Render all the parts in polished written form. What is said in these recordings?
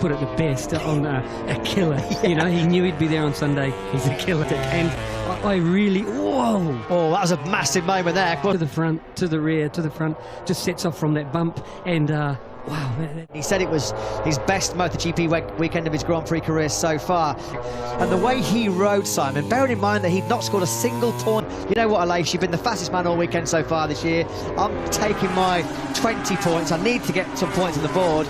put it the best on a killer. Yeah. You know, he knew he'd be there on Sunday. He's a killer. And I really, whoa! Oh, that was a massive moment there. To the front, to the rear, to the front, just sets off from that bump, and wow. He said it was his best MotoGP weekend of his Grand Prix career so far. And the way he rode, Simon, bearing in mind that he'd not scored a single point. You know what, Aleix, you've been the fastest man all weekend so far this year. I'm taking my 20 points. I need to get some points on the board.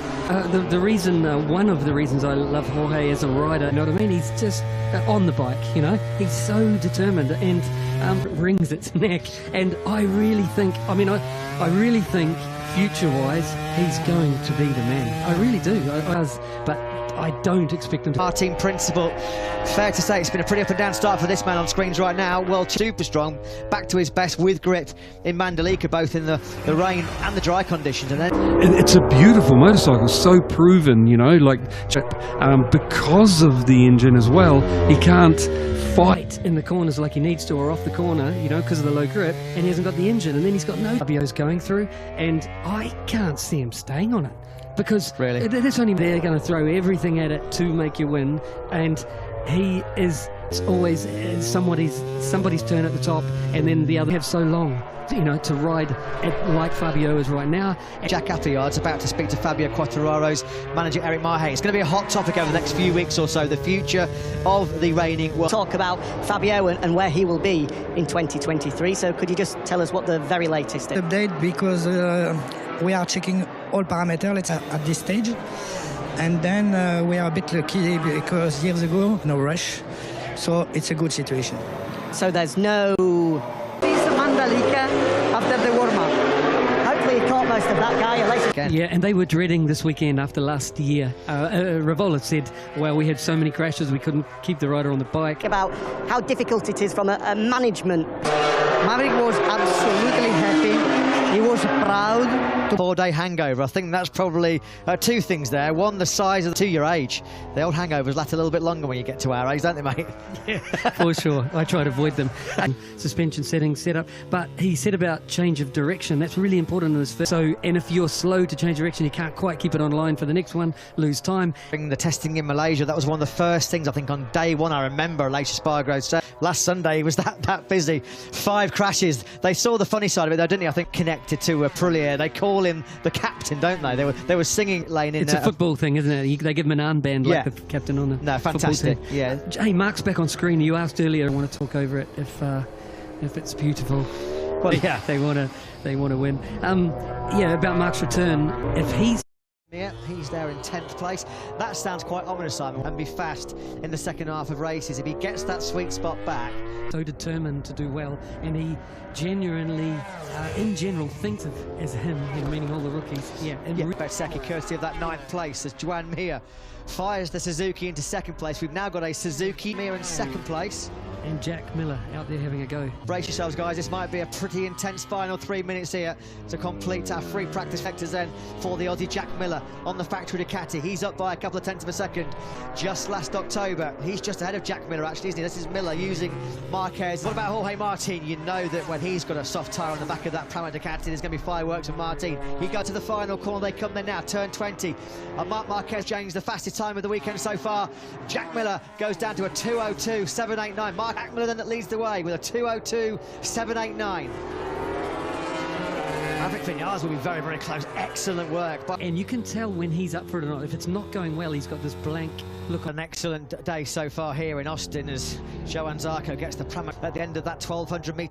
The reason, one of the reasons I love Jorge as a rider, you know what I mean? He's just on the bike, you know? He's so determined and wrings its neck. And I really think, I mean, I really think future-wise, he's going to be the man. I really do. But I don't expect him to. Our team principal, fair to say, it's been a pretty up and down start for this man on screens right now. Well, super strong, back to his best with grip in Mandalika, both in the rain and the dry conditions. And then it's a beautiful motorcycle, so proven, you know, like because of the engine as well, he can't fight in the corners like he needs to, or off the corner, you know, because of the low grip, and he hasn't got the engine, and then he's got no WOs going through, and I can't see him staying on it, because really, it's only they're going to throw everything at it to make you win, and he is always somebody's turn at the top, and then the other have so long, you know, to ride like Fabio is right now. Jack Appleyard's about to speak to Fabio Quartararo's manager Eric Marhe. It's going to be a hot topic over the next few weeks or so, the future of the reigning world. Talk about Fabio and where he will be in 2023. So could you just tell us what the very latest is? Update, because we are checking all parameters at this stage, and then we are a bit lucky because years ago no rush, so it's a good situation. So there's no Mandalika after the warm-up. Hopefully he caught most of that guy. Yeah, and they were dreading this weekend after last year. Ravola said, well, we had so many crashes we couldn't keep the rider on the bike. About how difficult it is from a management. Maverick was absolutely happy. He was proud. 4-day hangover. I think that's probably two things there. One, the size of your age. The old hangovers last a little bit longer when you get to our age, don't they, mate? Yeah, for sure. I try to avoid them. Suspension settings set up. But he said about change of direction. That's really important in this first. So, and if you're slow to change direction, you can't quite keep it online for the next one, lose time. The testing in Malaysia, that was one of the first things I think on day one I remember Aleix Spargrove said. Last Sunday he was that busy. 5 crashes. They saw the funny side of it though, didn't they? I think connected to Aprilia. They call him the captain, don't they? They were singing Lane in. It's a football thing, isn't it? They give him an armband like the captain on the. No, fantastic. Yeah. Hey, Marc's back on screen. You asked earlier. I want to talk over it if it's beautiful. Well, yeah, they want to win. Yeah, about Marc's return. If he's. Yeah, he's there in 10th place. That sounds quite ominous, Simon, and be fast in the second half of races. If he gets that sweet spot back. So determined to do well, and he genuinely, in general, thinks of as him, you know, meaning all the rookies. Yeah, and Bersecki, courtesy of that 9th place, as Juan Mir fires the Suzuki into 2nd place. We've now got a Suzuki Mir in 2nd place. And Jack Miller out there having a go. Brace yourselves, guys. This might be a pretty intense final 3 minutes here to complete our free practice vectors then for the Aussie Jack Miller on the factory Ducati. He's up by a couple of tenths of a second just last October. He's just ahead of Jack Miller, actually, isn't he? This is Miller using Marquez. What about Jorge Martin? You know that when he's got a soft tyre on the back of that Pramac Ducati, there's going to be fireworks with Martin. He got to the final corner. They come there now, turn 20. And Marc Marquez, James, the fastest time of the weekend so far. Jack Miller goes down to a 2:02.789. Jack Miller then that leads the way with a 2:02.789. Maverick Vinales will be very, very close. Excellent work. And you can tell when he's up for it or not. If it's not going well, he's got this blank look. An excellent day so far here in Austin as Johann Zarco gets the Pramac at the end of that 1200 metre.